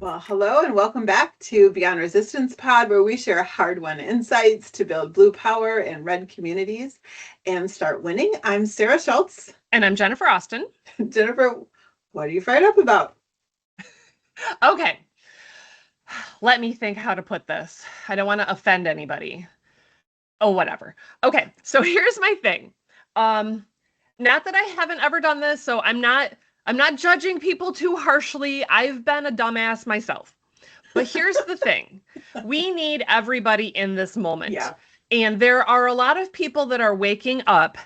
Well, hello and welcome back to Beyond Resistance Pod, where we share hard-won insights to build blue power and red communities and start winning. I'm Sarah Schulz. And I'm Jennifer Austin. Jennifer, what are you fired up about? Okay. Let me think how to put this. I don't want to offend anybody. Oh, whatever. Okay, so here's my thing. Not that I haven't ever done this, so I'm not judging people too harshly. I've been a dumbass myself. But here's the thing. We need everybody in this moment. Yeah. And there are a lot of people that are waking up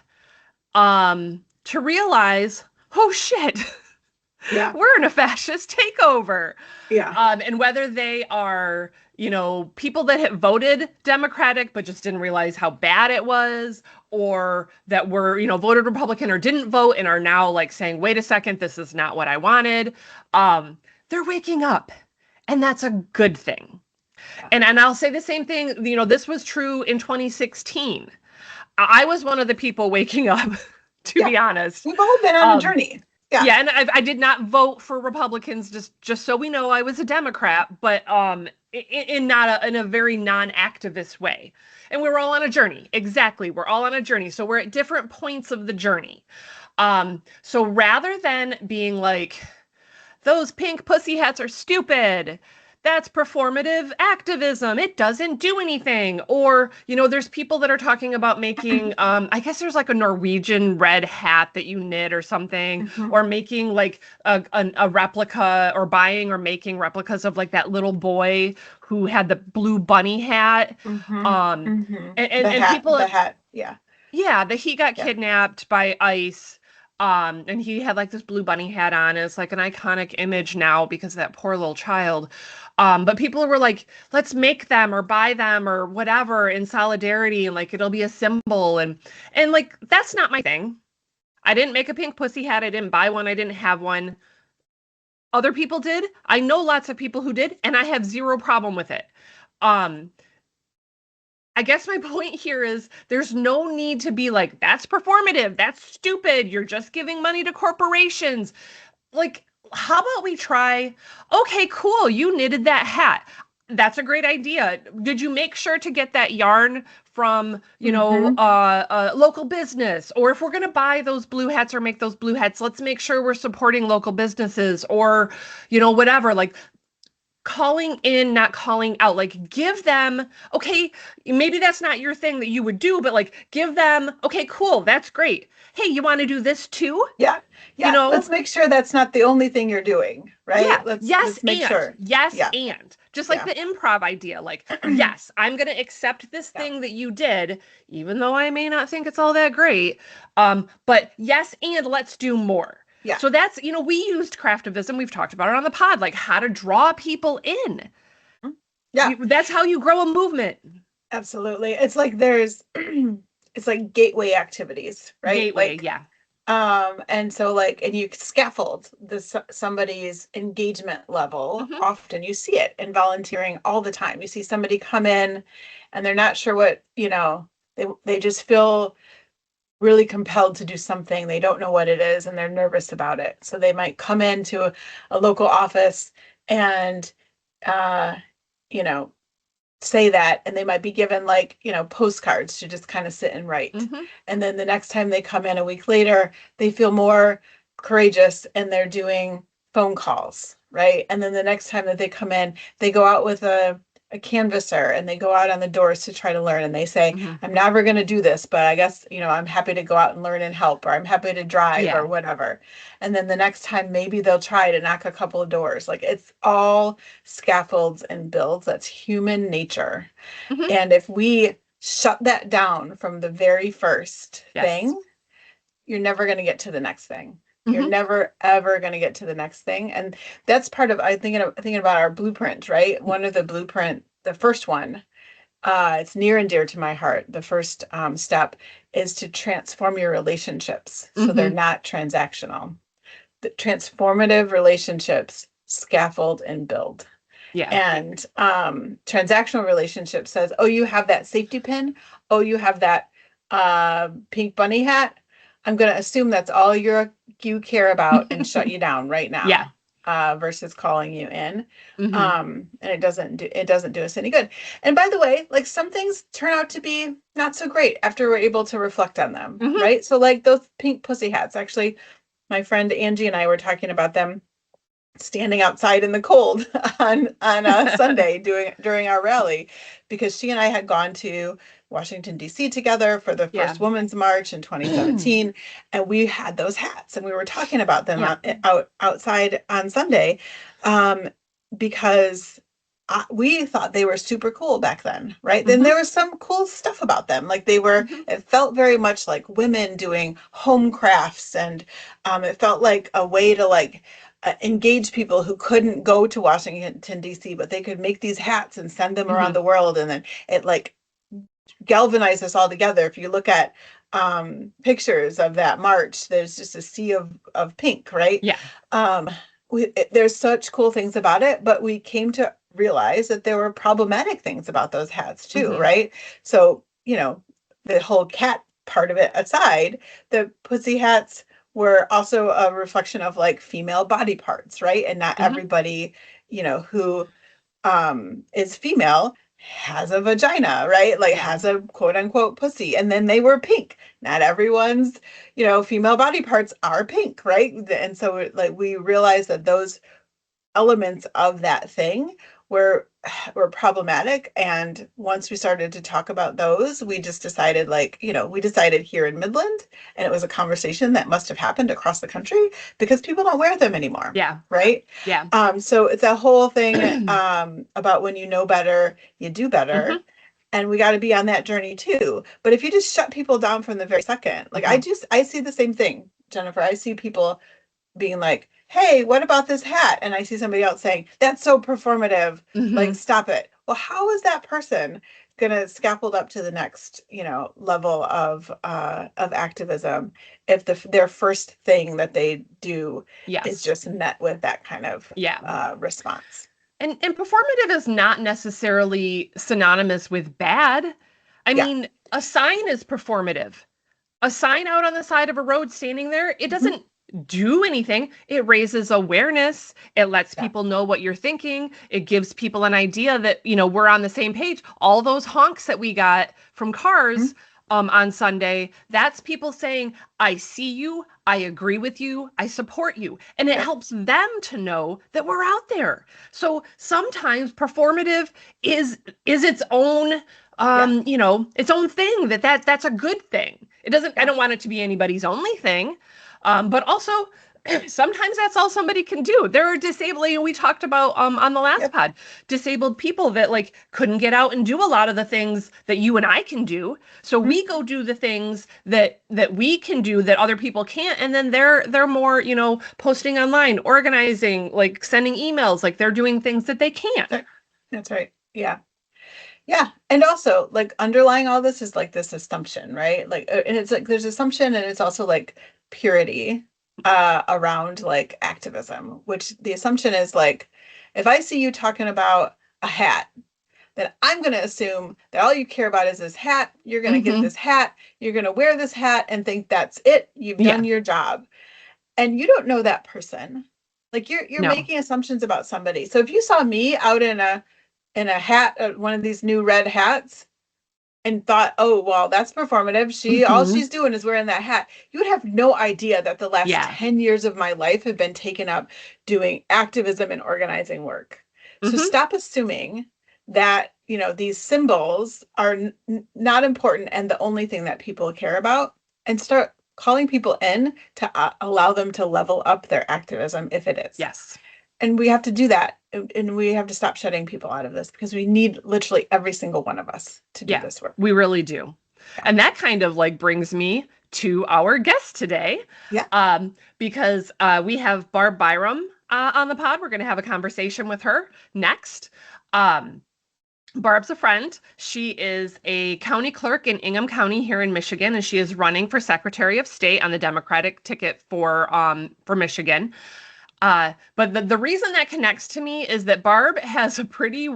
to realize, oh shit. Yeah. We're in a fascist takeover. Yeah. And whether they are, people that have voted Democratic but just didn't realize how bad it was, or that were, voted Republican or didn't vote and are now like saying, wait a second, this is not what I wanted. They're waking up. And that's a good thing. Yeah. And I'll say the same thing, this was true in 2016. I was one of the people waking up, to be honest. We've all been on a journey. Yeah, and I did not vote for Republicans, just so we know I was a Democrat, but in a very non-activist way. And we were all on a journey. Exactly, we're all on a journey. So we're at different points of the journey. So rather than being like, those pink pussy hats are stupid, that's performative activism, it doesn't do anything. Or, there's people that are talking about making, I guess there's like a Norwegian red hat that you knit or something, or making like a replica, or buying or making replicas of like that little boy who had the blue bunny hat. And people, the hat, yeah. Yeah, that he got kidnapped by ICE. And he had like this blue bunny hat on. And it's like an iconic image now because of that poor little child. But people were like, let's make them or buy them or whatever in solidarity, and like it'll be a symbol. And like that's not my thing. I didn't make a pink pussy hat. I didn't buy one. I didn't have one. Other people did. I know lots of people who did, and I have zero problem with it. I guess my point here is there's no need to be like, that's performative, that's stupid, you're just giving money to corporations. Like, how about we try, okay, cool, you knitted that hat. That's a great idea. Did you make sure to get that yarn from, a local business? Or if we're going to buy those blue hats or make those blue hats, let's make sure we're supporting local businesses, or, whatever. Like, calling in, not calling out. Like, give them, okay, maybe that's not your thing that you would do, but like give them, okay, cool, that's great. Hey, you want to do this too? Yeah. Let's make sure that's not the only thing you're doing, right? Yeah. Let's make sure. Yes, and just like the improv idea, like, yes, I'm going to accept this thing that you did, even though I may not think it's all that great. But yes, and let's do more. Yeah. So that's, we used craftivism. We've talked about it on the pod, like how to draw people in. Yeah. That's how you grow a movement. Absolutely. It's like it's like gateway activities, right? Gateway, like, yeah. And so and you scaffold somebody's engagement level. Often you see it in volunteering all the time. You see somebody come in and they're not sure what, they just feel really compelled to do something. They don't know what it is and they're nervous about it. So they might come into a local office and, say that, and they might be given postcards to just kind of sit and write. And then the next time they come in a week later, they feel more courageous and they're doing phone calls, right? And then the next time that they come in, they go out with a canvasser and they go out on the doors to try to learn, and they say, I'm never going to do this, but I guess, I'm happy to go out and learn and help, or I'm happy to drive or whatever. And then the next time, maybe they'll try to knock a couple of doors. Like, it's all scaffolds and builds. That's human nature. And if we shut that down from the very first thing, you're never going to get to the next thing. You're never, ever going to get to the next thing. And that's part of, thinking about our blueprint, right? One of the blueprint, the first one, it's near and dear to my heart. The first step is to transform your relationships so they're not transactional. The transformative relationships scaffold and build. Yeah. And transactional relationship says, oh, you have that safety pin. Oh, you have that pink bunny hat. I'm going to assume that's all you care about and shut you down right now. Yeah. versus calling you in. Mm-hmm. And it doesn't do us any good. And by the way, like some things turn out to be not so great after we're able to reflect on them, Mm-hmm. right? So like those pink pussy hats, actually, my friend Angie and I were talking about them standing outside in the cold on a Sunday during our rally, because she and I had gone to Washington D.C. together for the Yeah. first Women's March in 2017, and we had those hats, and we were talking about them Yeah. outside on Sunday, um, because we thought they were super cool back then, right? Then Mm-hmm. there was some cool stuff about them, like they were. Mm-hmm. It felt very much like women doing home crafts, and it felt like a way to like engage people who couldn't go to Washington D.C., but they could make these hats and send them around Mm-hmm. the world, and then it like galvanized us all together. If you look at pictures of that march, there's just a sea of pink, right? Yeah. Um, there's such cool things about it, but we came to realize that there were problematic things about those hats too, Mm-hmm. right? So, the whole cat part of it aside, the pussy hats were also a reflection of like female body parts, right? And not Mm-hmm. everybody, who is female has a vagina, right? Like Yeah. has a quote unquote pussy. And then they were pink. Not everyone's, female body parts are pink, right? And so like we realized that those elements of that thing were were problematic, and once we started to talk about those, we just decided, like, we decided here in Midland, and it was a conversation that must have happened across the country because people don't wear them anymore, Yeah. right? Yeah. So it's a whole thing about when you know better you do better, Mm-hmm. and we got to be on that journey too. But if you just shut people down from the very second, like Mm-hmm. I see the same thing, Jennifer. I see people being like, hey, what about this hat? And I see somebody else saying, that's so performative. Like, Mm-hmm. stop it. Well, how is that person gonna scaffold up to the next, level of activism if their first thing that they do is Yes. just met with that kind of Yeah. response? And performative is not necessarily synonymous with bad. I Yeah. mean, a sign is performative. A sign out on the side of a road standing there, it Mhm. doesn't do anything. It raises awareness. It lets Yeah. people know what you're thinking. It gives people an idea that, we're on the same page. All those honks that we got from Mhm. cars on Sunday, that's people saying, I see you, I agree with you, I support you. And it Yep. helps them to know that we're out there. So sometimes performative is its own Yeah. its own thing, that's a good thing. It doesn't, I Yeah. don't want it to be anybody's only thing. But also sometimes that's all somebody can do. There are disabling, we talked about on the last Yep. pod, disabled people that like couldn't get out and do a lot of the things that you and I can do. So Mhm. we go do the things that we can do that other people can't, and then they're more, posting online, organizing, like sending emails, like they're doing things that they can't. That's right. Yeah. Yeah. And also, like, underlying all this is like this assumption, right? Like, and it's like there's assumption, and it's also like purity around like activism, which the assumption is like, if I see you talking about a hat, then I'm going to assume that all you care about is this hat. You're going to get Mm-hmm. this hat. You're going to wear this hat and think that's it. You've done Yeah. your job. And you don't know that person. Like you're No. making assumptions about somebody. So if you saw me out in a hat, one of these new red hats, and thought, oh, well, that's performative. All Mm-hmm. she's doing is wearing that hat. You would have no idea that the last Yeah. 10 years of my life have been taken up doing activism and organizing work. So Mm-hmm. stop assuming that, these symbols are not important and the only thing that people care about, and start calling people in to allow them to level up their activism if it is. Yes. And we have to do that. And we have to stop shutting people out of this because we need literally every single one of us to do Yeah, this work. we really do. Yeah. And that kind of like brings me to our guest today, Yeah. because we have Barb Byrum on the pod. We're going to have a conversation with her next. Um, Barb's a friend. She is a county clerk in Ingham County here in Michigan, and she is running for Secretary of State on the Democratic ticket for Michigan. But the reason that connects to me is that Barb has a pretty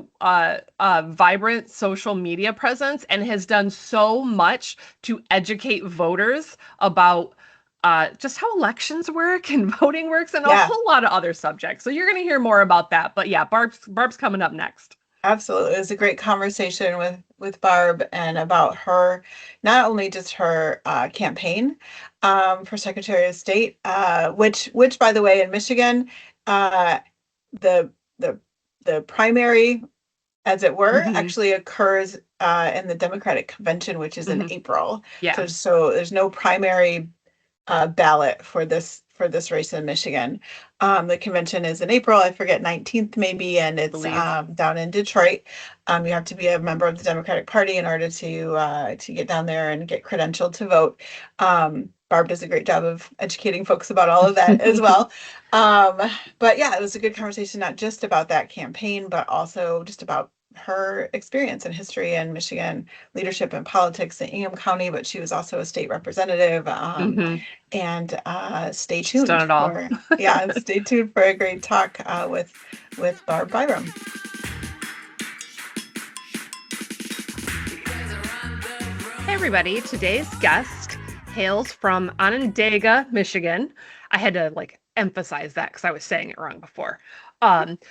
vibrant social media presence and has done so much to educate voters about just how elections work and voting works and a Yeah. whole lot of other subjects. So you're going to hear more about that. But yeah, Barb's coming up next. Absolutely. It was a great conversation with Barb and about her, not only just her campaign for Secretary of State, which by the way in Michigan, uh, the the the primary, as it were, Mm-hmm. actually occurs in the Democratic Convention, which is in Mm-hmm. April. Yeah. So there's no primary ballot for this race in Michigan. The convention is in April, I forget 19th maybe, and it's Believe. down in Detroit. You have to be a member of the Democratic Party in order to get down there and get credentialed to vote. Barb does a great job of educating folks about all of that as well. Um, but yeah, it was a good conversation, not just about that campaign, but also just about her experience and history in Michigan leadership and politics in Ingham County, but she was also a state representative. Mm-hmm. And stay She's done tuned it all. for stay tuned for a great talk with Barb Byrum. Hey everybody, today's guest hails from Onondaga, Michigan. I had to emphasize that because I was saying it wrong before.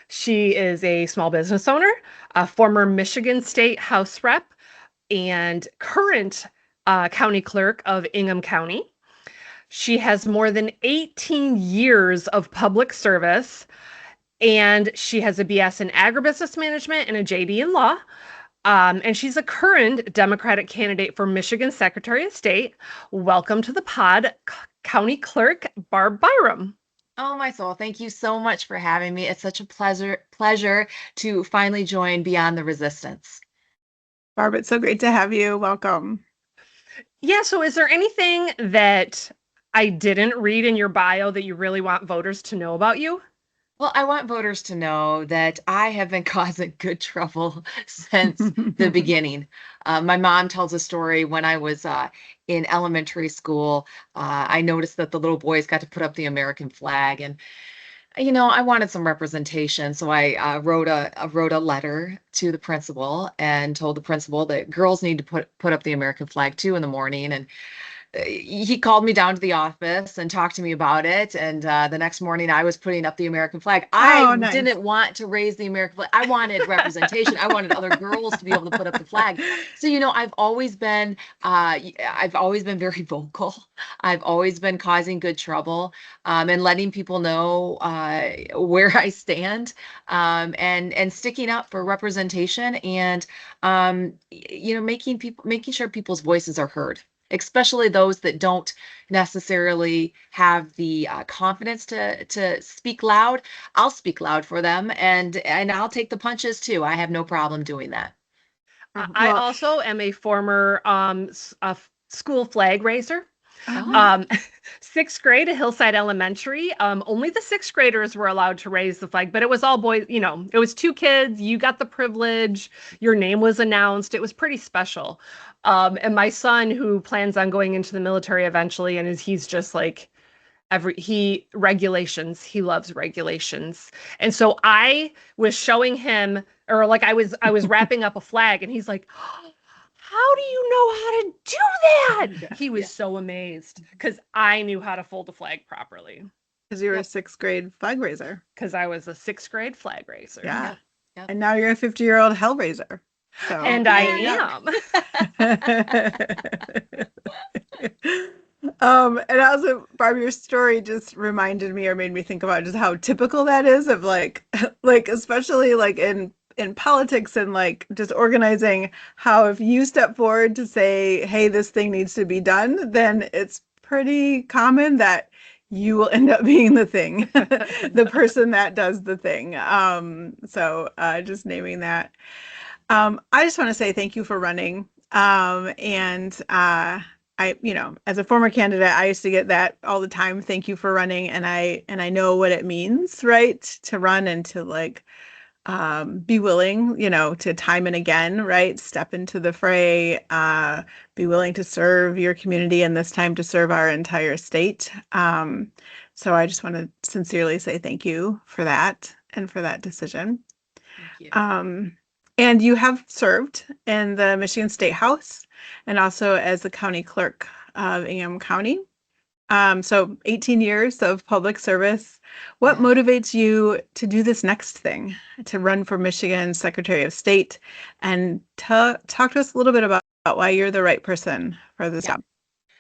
She is a small business owner, a former Michigan State House rep, and current county clerk of Ingham County. She has more than 18 years of public service, and she has a BS in agribusiness management and a JD in law. And she's a current Democratic candidate for Michigan Secretary of State. Welcome to the pod, County Clerk Barb Byrum. Oh, my soul. Thank you so much for having me. It's such a pleasure to finally join Beyond the Resistance. Barb, it's so great to have you. Welcome. Yeah, so is there anything that I didn't read in your bio that you really want voters to know about you? Well, I want voters to know that I have been causing good trouble since the beginning. My mom tells a story when I was in elementary school. I noticed that the little boys got to put up the American flag, and I wanted some representation, so I wrote a letter to the principal and told the principal that girls need to put up the American flag too in the morning. And he called me down to the office and talked to me about it. And the next morning, I was putting up the American flag. I Nice. didn't want to raise the American flag. I wanted representation. I wanted other girls to be able to put up the flag. So, I've always been very vocal. I've always been causing good trouble, and letting people know where I stand, and sticking up for representation, and making sure people's voices are heard, especially those that don't necessarily have the confidence to speak loud. I'll speak loud for them, and I'll take the punches too. I have no problem doing that. I also am a former school flag raiser. Oh. Sixth grade at Hillside Elementary. Only the sixth graders were allowed to raise the flag, but it was all boys. It was two kids. You got the privilege. Your name was announced. It was pretty special. And my son, who plans on going into the military eventually, and he's just like regulations. He loves regulations. And so I was showing him, or I was wrapping up a flag, and he's like, how do you know how to do that? He was so amazed because I knew how to fold a flag properly. Because you were a sixth grade flag raiser. Because I was a sixth grade flag raiser. Yeah. Yep. And now you're a 50-year-old hell raiser. So. And I am. And also, Barb, your story just reminded me or made me think about just how typical that is of especially in politics and just organizing, how if you step forward to say, hey, this thing needs to be done, then it's pretty common that you will end up being the thing, the person that does the thing. So just naming that. I just want to say thank you for running. And I, as a former candidate, I used to get that all the time. Thank you for running. And I know what it means, right, to run and to be willing, to time and again, right, step into the fray, be willing to serve your community, and this time to serve our entire state. So I just want to sincerely say thank you for that and for that decision. Thank you. And you have served in the Michigan State House and also as the county clerk of Ingham County. So 18 years of public service. What Yeah. motivates you to do this next thing, to run for Michigan Secretary of State? And talk to us a little bit about why you're the right person for this Yeah. job.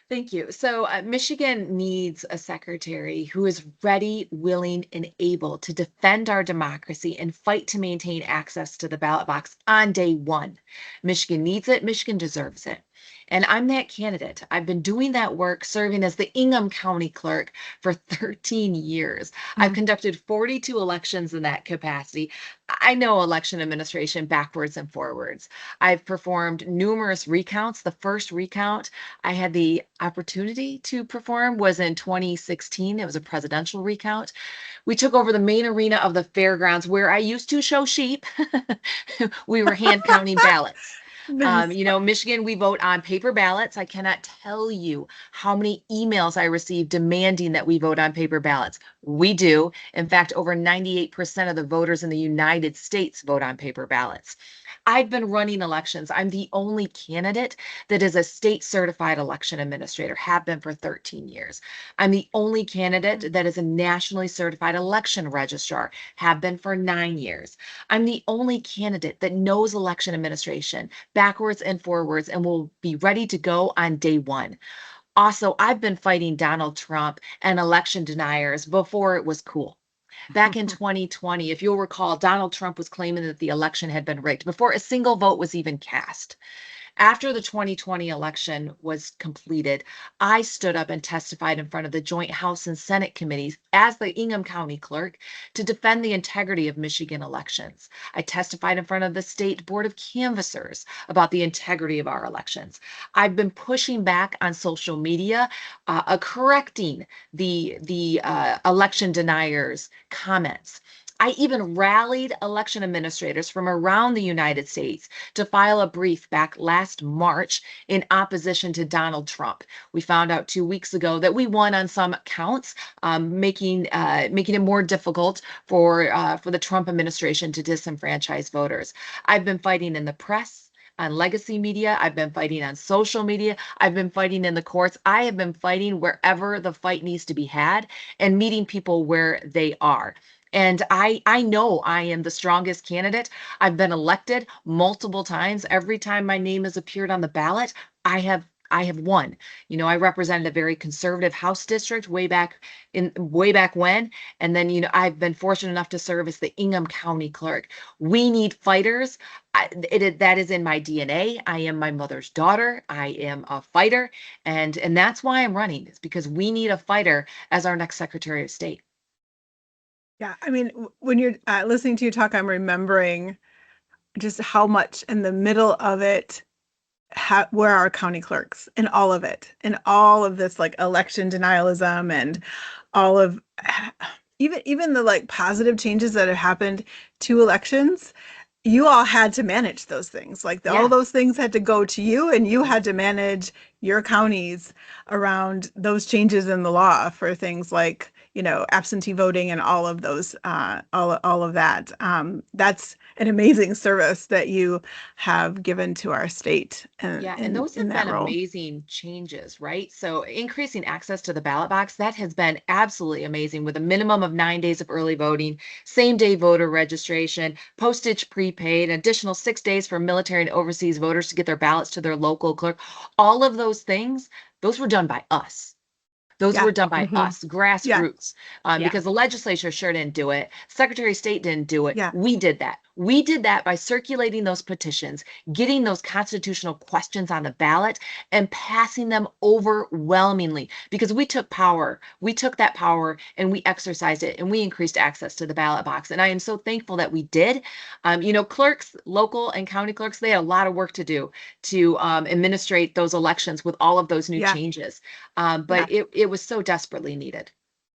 Thank you. So, Michigan needs a secretary who is ready, willing, and able to defend our democracy and fight to maintain access to the ballot box on day one. Michigan needs it. Michigan deserves it. And I'm that candidate. I've been doing that work serving as the Ingham County clerk for 13 years. I've conducted 42 elections in that capacity. I know election administration backwards and forwards. I've performed numerous recounts. The first recount I had the opportunity to perform was in 2016. It was a presidential recount. We took over the main arena of the fairgrounds where I used to show sheep. We were hand counting ballots. Nice. Michigan, we vote on paper ballots. I cannot tell you how many emails I received demanding that we vote on paper ballots. We do. In fact, over 98% of the voters in the United States vote on paper ballots. I've been running elections. I'm the only candidate that is a state certified election administrator, have been for 13 years. I'm the only candidate that is a nationally certified election registrar, have been for 9 years. I'm the only candidate that knows election administration backwards and forwards and will be ready to go on day one. Also, I've been fighting Donald Trump and election deniers before it was cool. Back in 2020, if you'll recall, Donald Trump was claiming that the election had been rigged before a single vote was even cast. After the 2020 election was completed, I stood up and testified in front of the joint House and Senate committees as the Ingham County clerk to defend the integrity of Michigan elections. I testified in front of the state board of canvassers about the integrity of our elections. I've been pushing back on social media, correcting the election deniers' comments. I even rallied election administrators from around the United States to file a brief back last March in opposition to Donald Trump. We found out 2 weeks ago that we won on some counts, making it more difficult for the Trump administration to disenfranchise voters. I've been fighting in the press, on legacy media. I've been fighting on social media. I've been fighting in the courts. I have been fighting wherever the fight needs to be had and meeting people where they are. And I know I am the strongest candidate. I've been elected multiple times. Every time my name has appeared on the ballot, I have won. I represented a very conservative House district way back when. And then, I've been fortunate enough to serve as the Ingham County clerk. We need fighters. That is in my DNA. I am my mother's daughter. I am a fighter. And that's why I'm running, is because we need a fighter as our next Secretary of State. Yeah, I mean, when you're listening to you talk, I'm remembering just how much in the middle of it were our county clerks in all of it, in all of this like election denialism and all of even the like positive changes that have happened to elections. You all had to manage those things. Like all Yeah. those things had to go to you, and you had to manage your counties around those changes in the law for things like, absentee voting and all of those, all of that. That's an amazing service that you have given to our state Yeah, and those in have that been role. amazing changes, right? So increasing access to the ballot box, that has been absolutely amazing with a minimum of 9 days of early voting, same day voter registration, postage prepaid, additional 6 days for military and overseas voters to get their ballots to their local clerk. All of those things, those were done by us. Those Yeah, were done by Mhm. us, yeah, grassroots, Yeah. because the legislature sure didn't do it. Secretary of State didn't do it. yeah, We did that. We did that by circulating those petitions, getting those constitutional questions on the ballot, and passing them overwhelmingly because we took power. We took that power and we exercised it and we increased access to the ballot box. And I am so thankful that we did. Clerks, local and county clerks, they had a lot of work to do to administrate those elections with all of those new yeah, changes. yeah. But it was so desperately needed.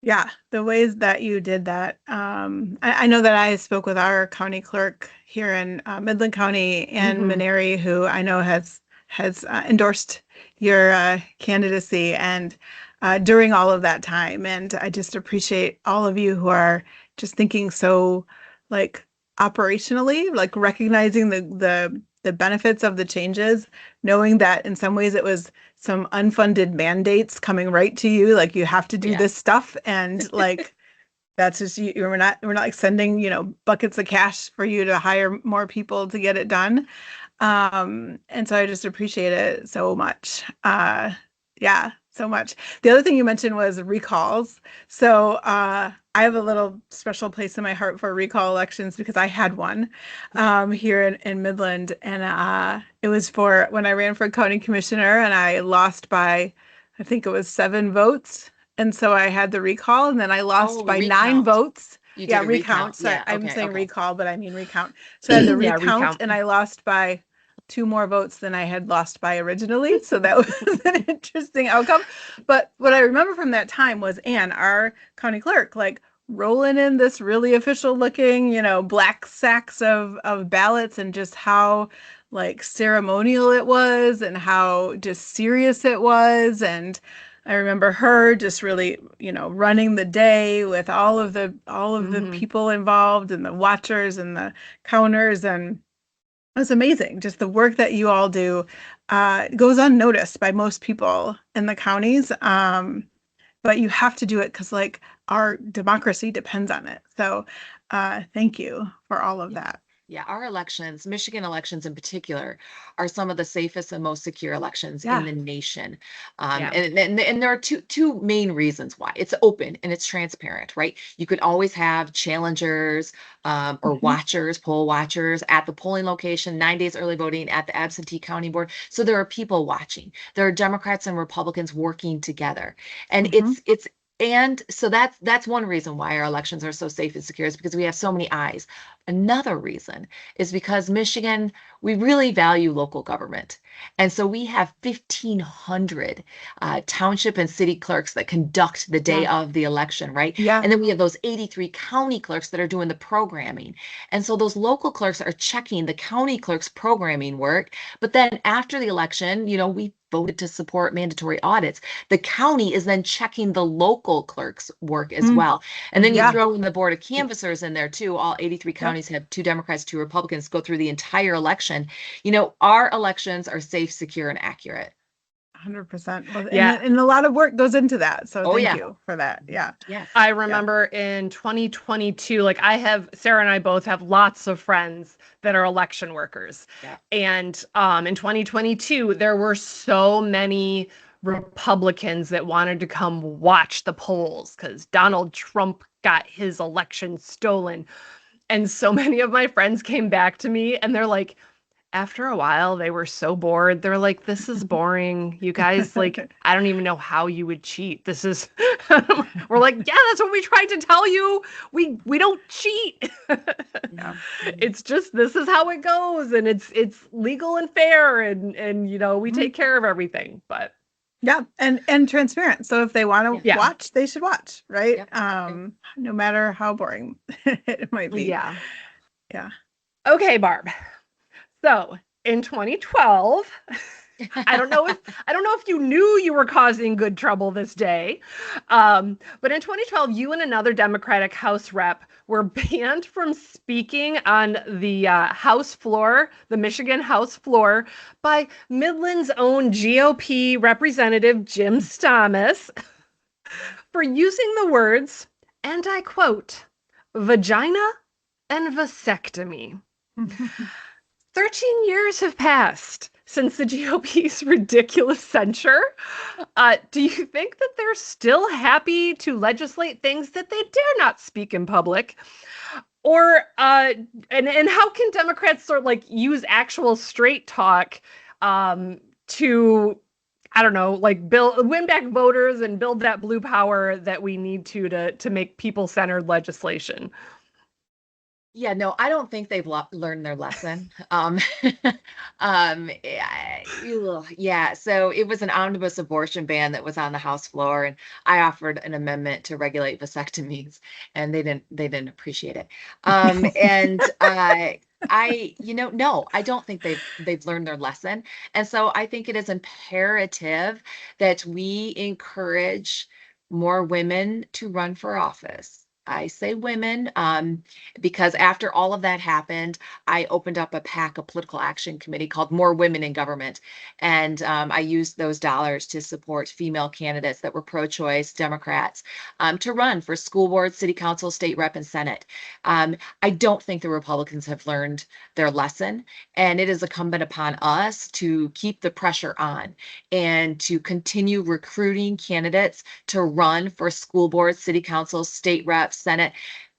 Yeah, the ways that you did that. I know that I spoke with our county clerk here in Midland County, Ann Hmm. Maneri, who I know has endorsed your candidacy and during all of that time. And I just appreciate all of you who are just thinking so like operationally, like recognizing the the benefits of the changes, knowing that in some ways it was some unfunded mandates coming right to you, like you have to do this stuff, and like that's just we're not like sending, buckets of cash for you to hire more people to get it done. And so I just appreciate it so much. Yeah, so much. The other thing you mentioned was recalls. So I have a little special place in my heart for recall elections because I had one here in Midland. And it was for when I ran for county commissioner and I lost by, I think it was 7 votes. And so I had the recall and then I lost by 9 votes. You did a recount. Sorry, Yeah, I'm okay, saying okay. recall, but I mean recount. So I had the recount, recount. and I lost by 2 more votes than I had lost by originally. So that was an interesting outcome. But what I remember from that time was Anne, our county clerk, like rolling in this really official looking, black sacks of ballots, and just how like ceremonial it was and how just serious it was. And I remember her just really, running the day with all of the people involved and the watchers and the counters, and it was amazing. Just the work that you all do goes unnoticed by most people in the counties, but you have to do it because like our democracy depends on it. So thank you for all of that. Yeah, our elections, Michigan elections in particular, are some of the safest and most secure elections Yeah. in the nation. Yeah. And there are two main reasons why. It's open and it's transparent, right? You could always have challengers or watchers, poll watchers at the polling location, 9 days early voting at the absentee county board. So there are people watching. There are Democrats and Republicans working together. And and so that's one reason why our elections are so safe and secure, is because we have so many eyes. Another reason is because Michigan, we really value local government. And so we have 1,500 township and city clerks that conduct the day of the election, right? Yeah. And then we have those 83 county clerks that are doing the programming. And so those local clerks are checking the county clerks' programming work. But then after the election, we voted to support mandatory audits. The county is then checking the local clerks' work as well. And then you throw in the board of canvassers in there too. All 83 counties have 2 Democrats, 2 Republicans go through the entire election. Our elections are safe, secure, and accurate. 100%. Well, Yeah. and a lot of work goes into that. So thank yeah. you for that. Yeah. Yes. I remember in 2022, like Sarah and I both have lots of friends that are election workers. Yeah. And in 2022, there were so many Republicans that wanted to come watch the polls because Donald Trump got his election stolen. And so many of my friends came back to me and they're like, after a while, they were so bored. They're like, this is boring. You guys, like, I don't even know how you would cheat. This is, we're like, yeah, that's what we tried to tell you. We don't cheat. It's just, this is how it goes. And it's legal and fair. And we take care of everything. But yeah, and transparent. So if they want to watch, they should watch, right? Yep. No matter how boring it might be. Yeah. Yeah. Okay, Barb. So in 2012, I don't know if you knew you were causing good trouble this day, but in 2012, you and another Democratic House rep were banned from speaking on the House floor, the Michigan House floor, by Midland's own GOP Representative Jim Stamas for using the words, and I quote, vagina and vasectomy. 13 years have passed since the GOP's ridiculous censure. Do you think that they're still happy to legislate things that they dare not speak in public? Or, and how can Democrats sort of like use actual straight talk to, I don't know, like win back voters and build that blue power that we need to make people-centered legislation? Yeah, no, I don't think they've learned their lesson. Yeah, so it was an omnibus abortion ban that was on the House floor, and I offered an amendment to regulate vasectomies, and they didn't appreciate it. And no, I don't think they've learned their lesson, and so I think it is imperative that we encourage more women to run for office. I say women, because after all of that happened, I opened up a PAC, a political action committee called More Women in Government. And I used those dollars to support female candidates that were pro-choice Democrats, to run for school board, city council, state rep, and Senate. I don't think the Republicans have learned their lesson, and it is incumbent upon us to keep the pressure on and to continue recruiting candidates to run for school board, city council, state reps, Senate,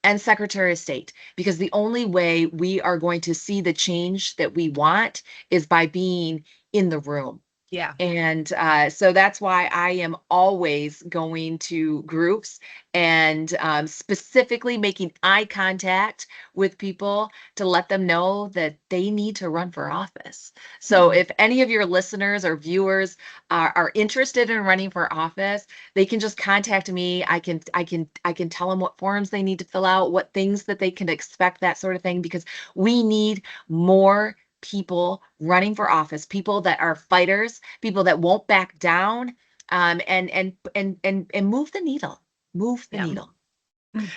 and Secretary of State, because the only way we are going to see the change that we want is by being in the room. Yeah. And so that's why I am always going to groups and specifically making eye contact with people to let them know that they need to run for office. So if any of your listeners or viewers are interested in running for office, they can just contact me. I can tell them what forms they need to fill out, what things that they can expect, that sort of thing, because we need more people running for office, people that are fighters, people that won't back down, and move the needle, needle.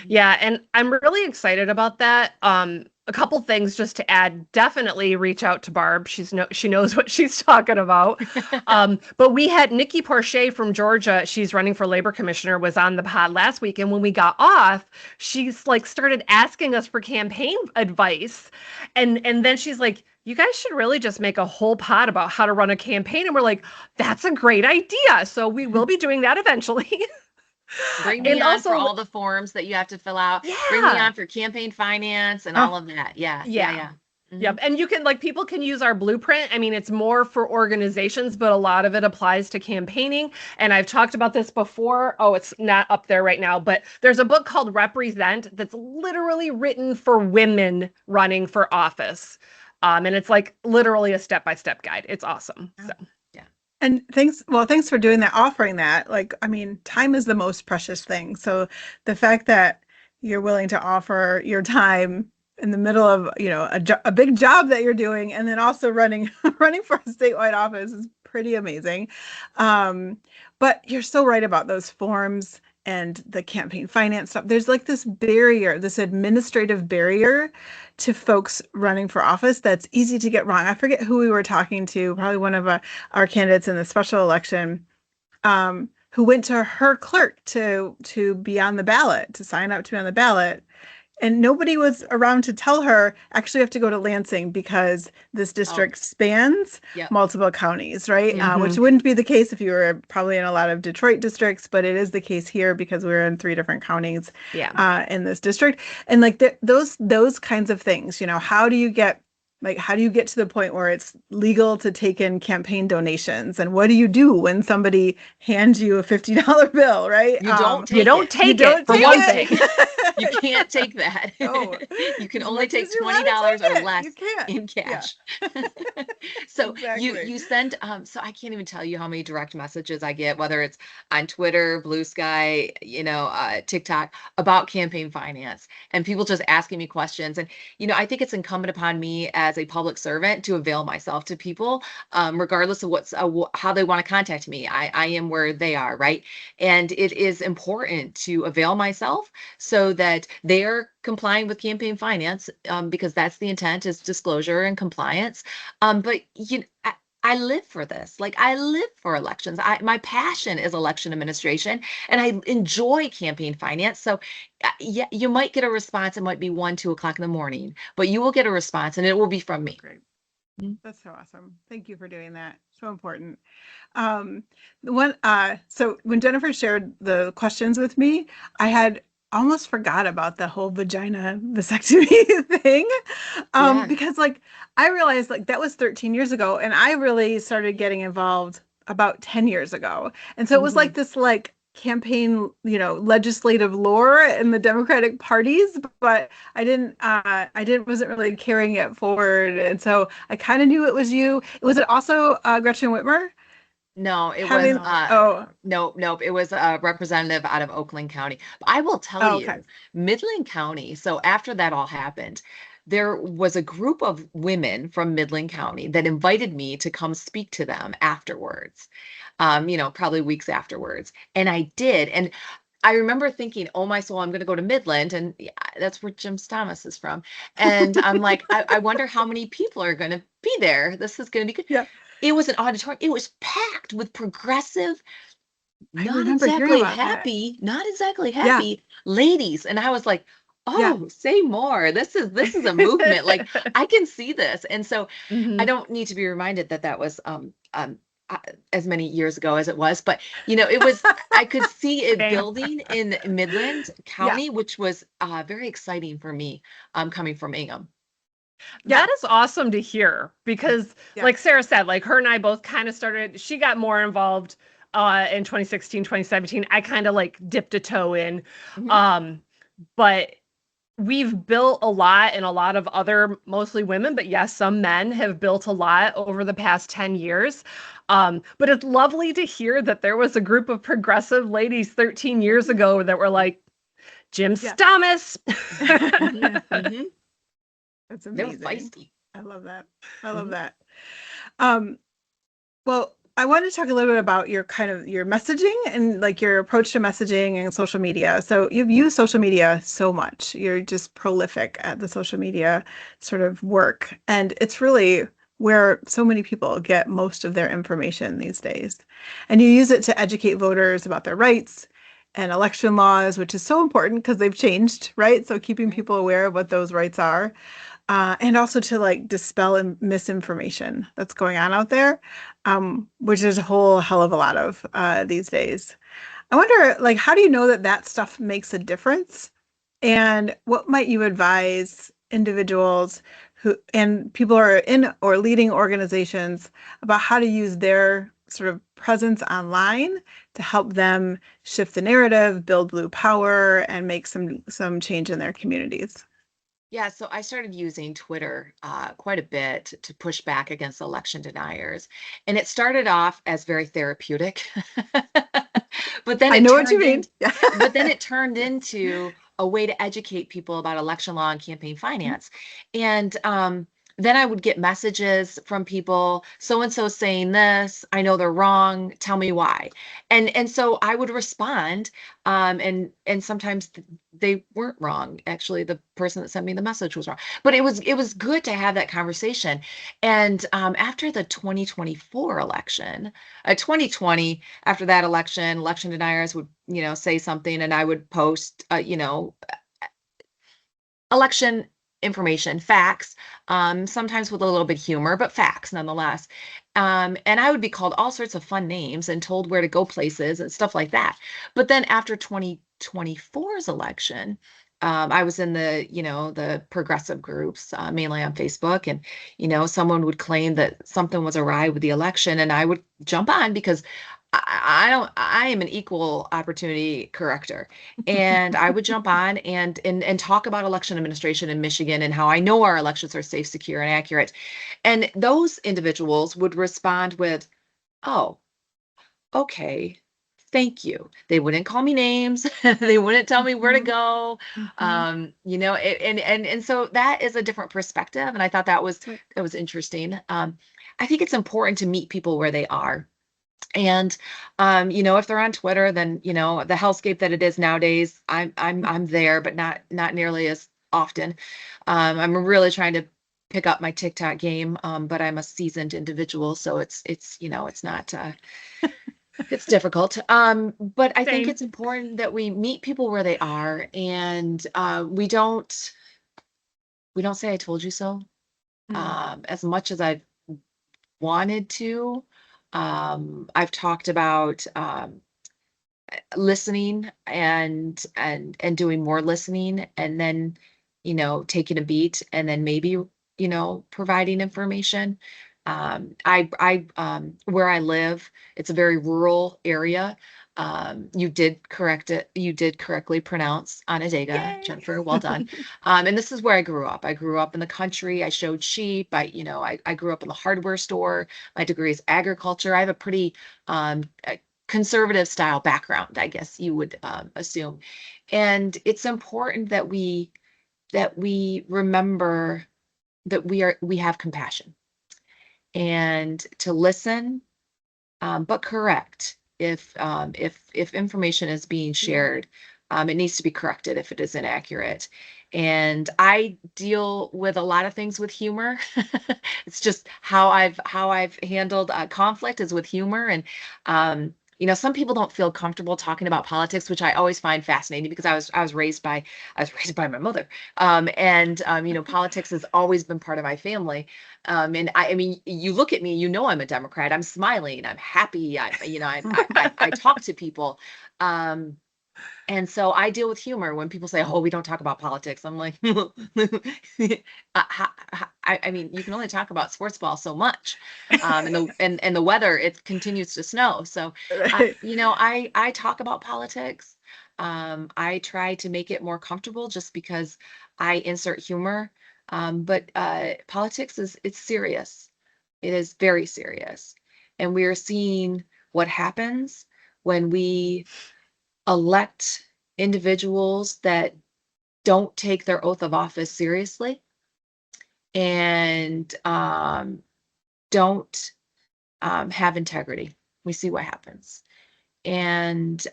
Yeah, and I'm really excited about that. A couple things just to add. Definitely reach out to Barb. She knows what she's talking about. But we had Nikki Porcher from Georgia. She's running for labor commissioner, was on the pod last week, and when we got off, she's like started asking us for campaign advice, and then she's like, you guys should really just make a whole pod about how to run a campaign. And we're like, that's a great idea. So we will be doing that eventually. Bring me on for all the forms that you have to fill out. Yeah. Bring me on for campaign finance and all of that. Yeah. Yep. And you can, people can use our blueprint. I mean, it's more for organizations, but a lot of it applies to campaigning. And I've talked about this before. Oh, it's not up there right now, but there's a book called Represent that's literally written for women running for office. And it's like literally a step-by-step guide. It's awesome. So. And thanks for doing that, offering that. Time is the most precious thing. So the fact that you're willing to offer your time in the middle of, a big job that you're doing, and then also running for a statewide office is pretty amazing. But you're so right about those forms and the campaign finance stuff. There's this barrier, this administrative barrier to folks running for office that's easy to get wrong. I forget who we were talking to, probably one of our candidates in the special election, who went to her clerk to be on the ballot, to sign up to be on the ballot. And nobody was around to tell her, actually you have to go to Lansing because this district spans multiple counties, right? Which wouldn't be the case if you were probably in a lot of Detroit districts, but it is the case here because we're in 3 different counties in this district. And those kinds of things, how do you get to the point where it's legal to take in campaign donations? And what do you do when somebody hands you a $50 bill, right? You don't take it for one thing. You can't take that. No. You can only take $20 or less in cash. Yeah. So exactly. you send, so I can't even tell you how many direct messages I get, whether it's on Twitter, Blue Sky, TikTok, about campaign finance, and people just asking me questions. And, I think it's incumbent upon me as a public servant to avail myself to people, regardless of how they want to contact me. I am where they are, right? And it is important to avail myself so that they're complying with campaign finance, because that's the intent, is disclosure and compliance. But I live for this. I live for elections. My passion is election administration, and I enjoy campaign finance. So yeah, you might get a response. It might be 1, 2 o'clock in the morning, but you will get a response, and it will be from me. Great. That's so awesome. Thank you for doing that. So important. So when Jennifer shared the questions with me, I had almost forgot about the whole vagina vasectomy thing. Because I realized that was 13 years ago, and I really started getting involved about 10 years ago. And so it was this campaign, legislative lore in the Democratic parties, but I wasn't really carrying it forward. And so I kind of knew it was you. Was it also Gretchen Whitmer? No, it was nope. It was a representative out of Oakland County. But I will tell you, Midland County. So after that all happened, there was a group of women from Midland County that invited me to come speak to them afterwards. Probably weeks afterwards, and I did. And I remember thinking, oh my soul, I'm going to go to Midland. And yeah, that's where Jim Thomas is from. And I'm like, I wonder how many people are going to be there. This is going to be good. Yeah. It was an auditorium. It was packed with progressive, I not remember hearing exactly about that. happy, not exactly Yeah. happy ladies. And I was like, Yeah. oh, say more. This is a movement. Like I can see this. And so I Mhm. don't need to be reminded that that was as many years ago as it was, but you know, it was, I could see it Same. building in Midland Yeah. County, which was very exciting for me, coming from Ingham. Yeah. That is awesome to hear because, Yeah. like Sarah said, like her and I both kind of started, she got more involved in 2016, 2017. I kind of like dipped a toe in. Mhm. But we've built a lot, and a lot of other, mostly women, but yes, some men have built a lot over the past 10 years. But it's lovely to hear that there was a group of progressive ladies 13 years ago that were like, Jim Yeah. Thomas. Mhm. Mhm. That's They were amazing. feisty. I love that. I love Mhm. that. Um, well, I want to talk a little bit about your kind of your messaging and like your approach to messaging and social media. So you've used social media so much. You're just prolific at the social media sort of work. And it's really where so many people get most of their information these days. And you use it to educate voters about their rights and election laws, which is so important because they've changed, right? So keeping Right. people aware of what those rights are. And also to like dispel misinformation that's going on out there, which is a whole hell of a lot of these days. I wonder, like, how do you know that that stuff makes a difference? And what might you advise individuals who and people who are in or leading organizations about how to use their sort of presence online to help them shift the narrative, build blue power, and make some change in their communities? Yeah, so I started using Twitter quite a bit to push back against election deniers. And it started off as very therapeutic, but then I it know what you turned mean. in, but then it turned into a way to educate people about election law and campaign finance. And then I would get messages from people, so and so saying this, I know they're wrong, tell me why. And so I would respond, and sometimes they weren't wrong. Actually, the person that sent me the message was wrong. But it was good to have that conversation. And after the 2024 election, 2020, after that election, election deniers would, say something, and I would post, election information, facts, sometimes with a little bit of humor, but facts nonetheless. And I would be called all sorts of fun names and told where to go places and stuff like that. But then after 2024's election, I was in the progressive groups, mainly on Facebook, and someone would claim that something was awry with the election, and I would jump on because I am an equal opportunity corrector, and I would jump on and talk about election administration in Michigan and how I know our elections are safe, secure, and accurate. And those individuals would respond with, "Oh, okay, thank you." They wouldn't call me names. They wouldn't tell me where to Mhm, go. mhm. And so that is a different perspective, and I thought that was That's right. interesting. I think it's important to meet people where they are. And if they're on Twitter, then the hellscape that it is nowadays, I'm there, but not nearly as often. I'm really trying to pick up my TikTok game, but I'm a seasoned individual, so it's not it's difficult. But I think Same. it's important that we meet people where they are, and we don't say "I told you so." Mm. As much as I've wanted to, I've talked about. Listening and doing more listening, and then taking a beat, and then maybe providing information. I where I live, it's a very rural area. You did correctly pronounce Onondaga, Yay. Jennifer, well done. And this is where I grew up in the country. I showed sheep. I grew up in the hardware store. My degree is agriculture. I have a pretty conservative style background, I guess you would assume. And it's important that we remember that we have compassion and to listen, but correct if information is being shared, it needs to be corrected if it is inaccurate. And I deal with a lot of things with humor. It's just how I've handled conflict is with humor. And some people don't feel comfortable talking about politics, which I always find fascinating because I was raised by my mother, and politics has always been part of my family. And I mean, you look at me, I'm a Democrat. I'm smiling. I'm happy. I talk to people. And so I deal with humor when people say, "Oh, we don't talk about politics." I'm like, I mean, you can only talk about sports ball so much, and the weather, it continues to snow. So, Right. I talk about politics. I try to make it more comfortable just because I insert humor. But politics it's serious. It is very serious, and we are seeing what happens when we elect individuals that don't take their oath of office seriously and don't have integrity. We see what happens. And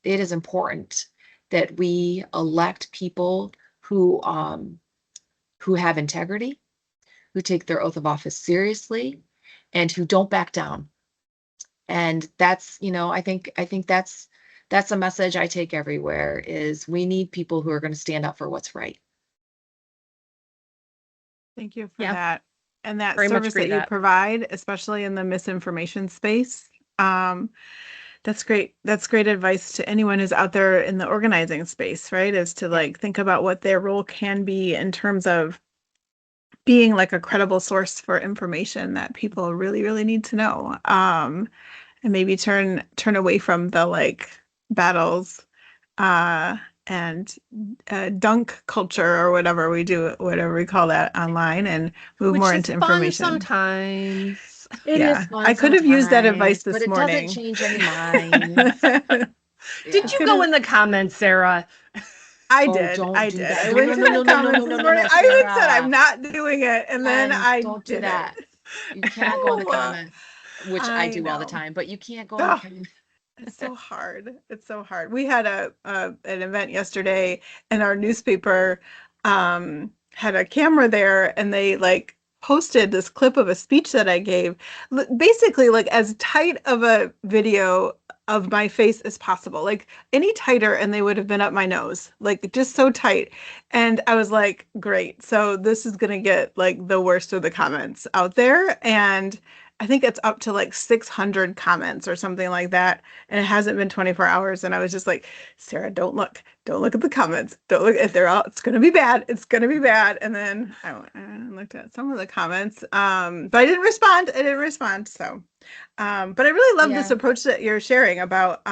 it is important that we elect people who have integrity, who take their oath of office seriously, and who don't back down. And that's, I think that's a message I take everywhere is we need people who are going to stand up for what's right. Thank you for Yeah. that. And that Very much service agree that you that. provide, especially in the misinformation space. That's great. That's great advice to anyone who's out there in the organizing space, right? Is to like think about what their role can be in terms of being like a credible source for information that people really, really need to know. And maybe turn away from the like battles and dunk culture or whatever we do, whatever we call that online, and move Which more is into fun information. sometimes. It Yeah, is fun I could have used that advice sometimes, but this it doesn't morning. change any minds. Did you Yeah. go in the comments, Sarah? I Oh, did. don't I do did. that. I No, went no, to no, the no, no, no, comments no, this no, no, morning. no, I even said I'm Sarah. not doing it, and then I Don't do did that. it. You cannot go in the Oh, comments, which I I do all the know. time, but you can't go in the Oh, comments. it's so hard. It's so hard. We had an event yesterday, and our newspaper had a camera there, and they like posted this clip of a speech that I gave, basically like as tight of a video of my face as possible, like any tighter, and they would have been up my nose, like just so tight. And I was like, great. So this is gonna get like the worst of the comments out there, and I think it's up to like 600 comments or something like that, and it hasn't been 24 hours. And I was just like, Sarah, don't look at the comments, don't look if they're out, it's going to be bad, it's going to be bad. And then I went and looked at some of the comments, but I didn't respond. So but I really love this Yeah. approach that you're sharing about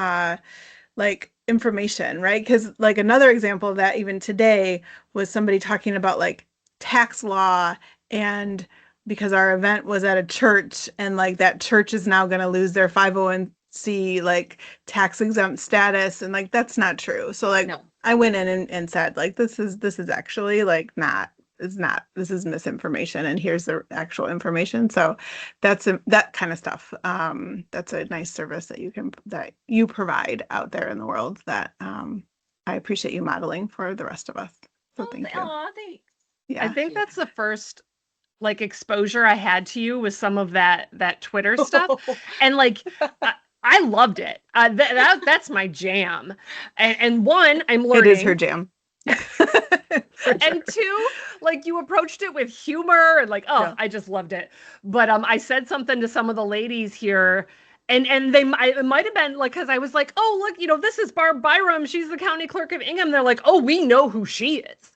like information, right? Because like another example of that even today was somebody talking about like tax law, and because our event was at a church, and like that church is now going to lose their 501c like tax exempt status, and like that's not true. So like No. I went in and said like this is actually like not, it's not, this is misinformation, and here's the actual information. So that kind of stuff. That's a nice service that you provide out there in the world that I appreciate you modeling for the rest of us. So thank you. Aw, thanks. Yeah. I think Yeah. that's the first like exposure I had to you with some of that Twitter stuff, and like I loved it. That's my jam. And one, I'm It is her learning, jam. For sure. and two, like you approached it with humor and like, oh, Yeah. I just loved it. But I said something to some of the ladies here. And it might have been like, because I was like, oh, look, this is Barb Byrum. She's the county clerk of Ingham. They're like, oh, we know who she is.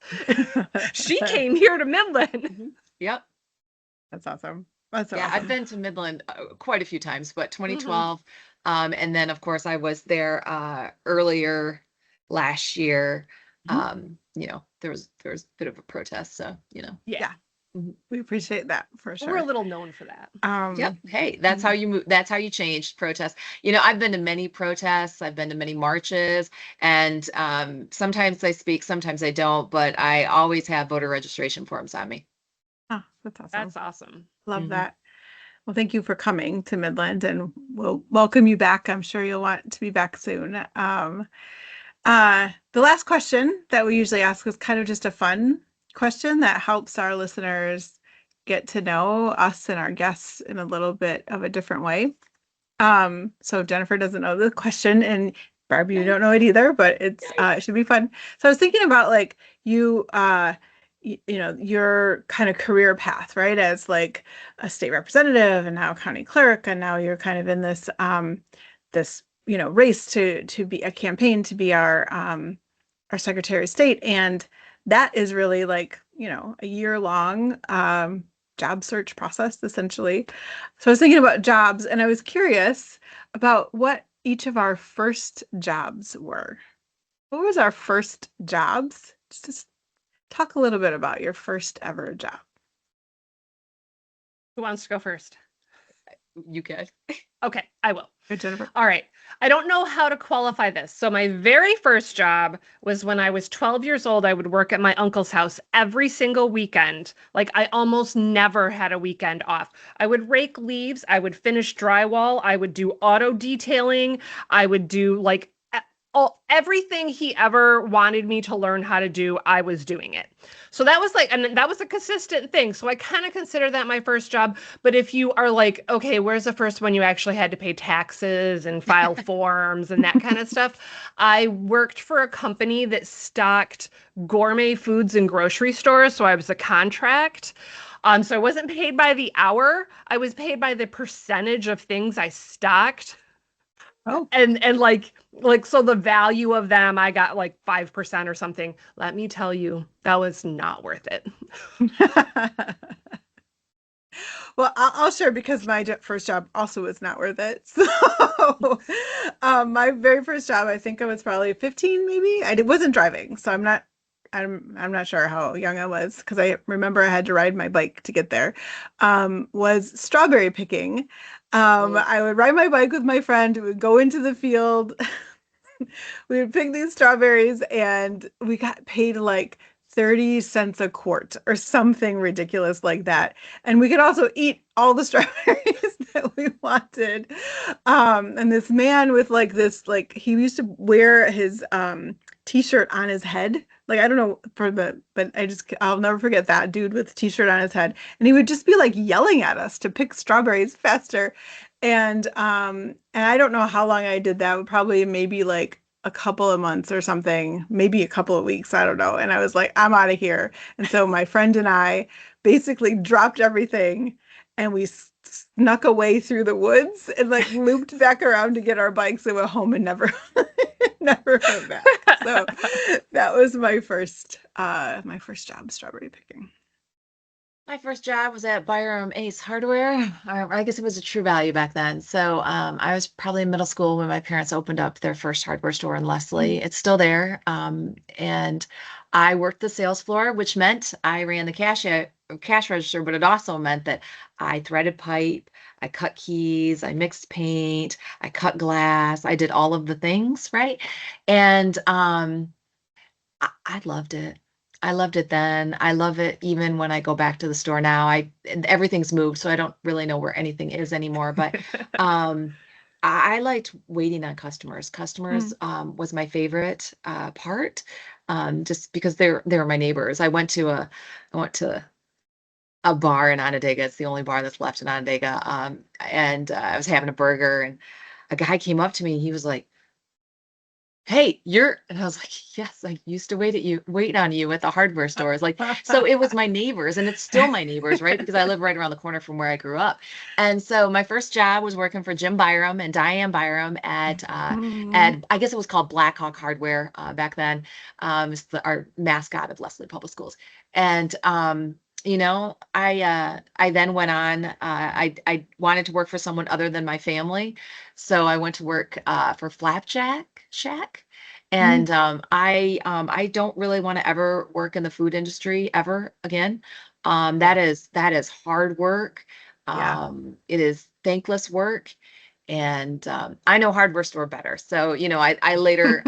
She came here to Midland. Yep. That's awesome. That's Yeah, awesome. I've been to Midland quite a few times, but Mm-hmm. 2012, and then of course I was there earlier last year. There was a bit of a protest, so Yeah. Mhm. We appreciate that for We're a sure. little known for that. Yep. Hey, that's how you move. That's how you change protests. I've been to many protests. I've been to many marches, and sometimes I speak, sometimes I don't, but I always have voter registration forms on me. Oh, that's awesome. That's awesome. Love Mhm. that. Well, thank you for coming to Midland, and we'll welcome you back. I'm sure you'll want to be back soon. The last question that we usually ask is kind of just a fun question that helps our listeners get to know us and our guests in a little bit of a different way. So if Jennifer doesn't know the question, and Barb, you don't know it either, but it should be fun. So I was thinking about like you, your kind of career path, right? As like a state representative and now county clerk, and now you're kind of in this race to be a campaign to be our Secretary of State, and that is really like a year-long job search process essentially. So I was thinking about jobs, and I was curious about what each of our first jobs were. What was our first jobs? Just talk a little bit about your first ever job. Who wants to go first? You could. Okay, I will. Good, Jennifer. All right. I don't know how to qualify this. So my very first job was when I was 12 years old. I would work at my uncle's house every single weekend. Like I almost never had a weekend off. I would rake leaves. I would finish drywall. I would do auto detailing. I would do like everything he ever wanted me to learn how to do, I was doing it. So that was like, and that was a consistent thing. So I kind of consider that my first job. But if you are like, okay, where's the first one you actually had to pay taxes and file forms and that kind of stuff? I worked for a company that stocked gourmet foods in grocery stores. So I was a contract. So I wasn't paid by the hour. I was paid by the percentage of things I stocked. Oh. And like so the value of them, I got like 5% or something. Let me tell you, that was not worth it. Well, I'll share because my first job also was not worth it. So my very first job, I think I was probably 15, maybe. I wasn't driving, so I'm not sure how young I was because I remember I had to ride my bike to get there. Was strawberry picking. I would ride my bike with my friend. We would go into the field. We would pick these strawberries, and we got paid like 30 cents a quart or something ridiculous like that. And we could also eat all the strawberries that we wanted. And this man with like this, like he used to wear his t-shirt on his head. Like, I don't know but I'll never forget that dude with a t-shirt on his head. And he would just be like yelling at us to pick strawberries faster. And I don't know how long I did that. Probably maybe like a couple of months or something, maybe a couple of weeks, I don't know. And I was like, I'm out of here. And so my friend and I basically dropped everything and we snuck away through the woods and like looped back around to get our bikes and went home and never never went back. So that was my first job, strawberry picking. My first job was at Byrum Ace Hardware. I guess it was a True Value back then. So I was probably in middle school when my parents opened up their first hardware store in Leslie. It's still there. And I worked the sales floor, which meant I ran the cash register, but it also meant that I threaded pipe, I cut keys, I mixed paint, I cut glass, I did all of the things, right? And I loved it. I loved it then. I love it even when I go back to the store now. And everything's moved, so I don't really know where anything is anymore. But I liked waiting on customers. Customers was my favorite part, just because they were my neighbors. I went to a bar in Onondaga. It's the only bar that's left in Onondaga. And I was having a burger, and a guy came up to me. And he was like, "Hey, and I was like, yes, I used to wait on you at the hardware stores." Like, so it was my neighbors, and it's still my neighbors, right? Because I live right around the corner from where I grew up. And so my first job was working for Jim Byrum and Diane Byrum at I guess it was called Blackhawk Hardware back then. It's our mascot of Leslie Public Schools. And I then went on. I wanted to work for someone other than my family, so I went to work for Flapjack Shack, and I don't really want to ever work in the food industry ever again. That is hard work. Yeah. It is thankless work, And I know hardware store better. So, I later,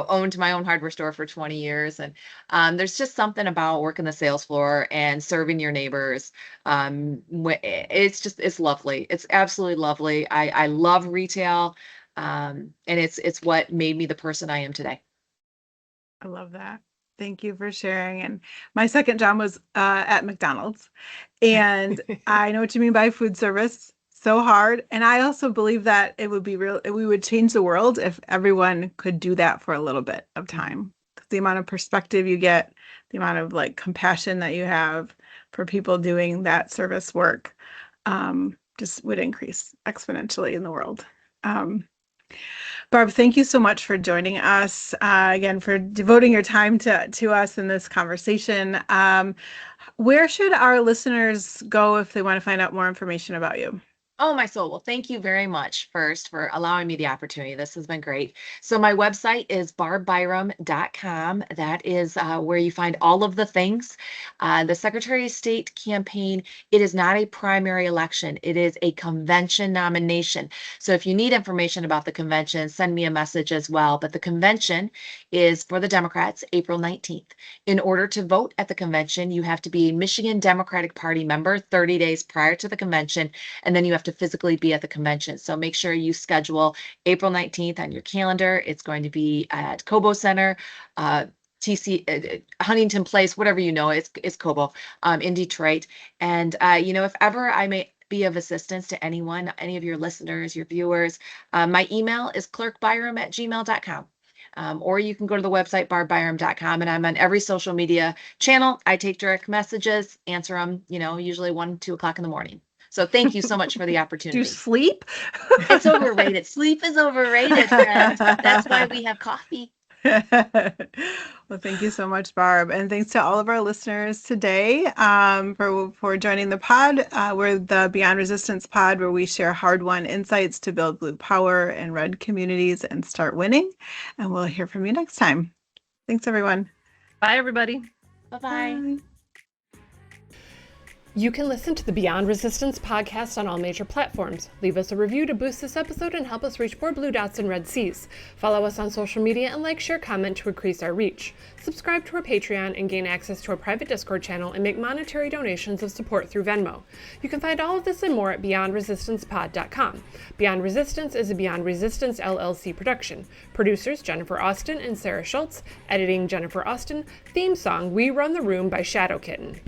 owned my own hardware store for 20 years. And there's just something about working the sales floor and serving your neighbors. It's lovely. It's absolutely lovely. I love retail. And it's what made me the person I am today. I love that. Thank you for sharing. And my second job was at McDonald's. And I know what you mean by food service. So hard. And I also believe that it would be we would change the world if everyone could do that for a little bit of time. The amount of perspective you get, the amount of like compassion that you have for people doing that service work just would increase exponentially in the world. Barb, thank you so much for joining us, again, for devoting your time to us in this conversation. Where should our listeners go if they want to find out more information about you? Oh, my soul. Well, thank you very much first for allowing me the opportunity. This has been great. So my website is barbbyrum.com. That is where you find all of the things. The Secretary of State campaign, it is not a primary election. It is a convention nomination. So if you need information about the convention, send me a message as well. But the convention is for the Democrats, April 19th. In order to vote at the convention, you have to be a Michigan Democratic Party member 30 days prior to the convention, and then you have to physically be at the convention. So make sure you schedule April 19th on your calendar. It's going to be at Cobo Center, Huntington Place, whatever it's Cobo in Detroit. And if ever I may be of assistance to anyone, any of your listeners, your viewers, my email is clerkbyrum@gmail.com. Or you can go to the website barbbyrum.com, and I'm on every social media channel. I take direct messages, answer them, usually 1, 2 o'clock in the morning. So thank you so much for the opportunity. Do you sleep? It's overrated. Sleep is overrated, friend. That's why we have coffee. Well, thank you so much, Barb. And thanks to all of our listeners today for joining the pod. We're the Beyond Resistance pod, where we share hard-won insights to build blue power in red communities and start winning. And we'll hear from you next time. Thanks, everyone. Bye, everybody. Bye-bye. Bye. You can listen to the Beyond Resistance podcast on all major platforms. Leave us a review to boost this episode and help us reach more blue dots and red seas. Follow us on social media and like, share, comment to increase our reach. Subscribe to our Patreon and gain access to our private Discord channel and make monetary donations of support through Venmo. You can find all of this and more at beyondresistancepod.com. Beyond Resistance is a Beyond Resistance LLC production. Producers Jennifer Austin and Sarah Schulz. Editing Jennifer Austin. Theme song We Run the Room by Shadow Kitten.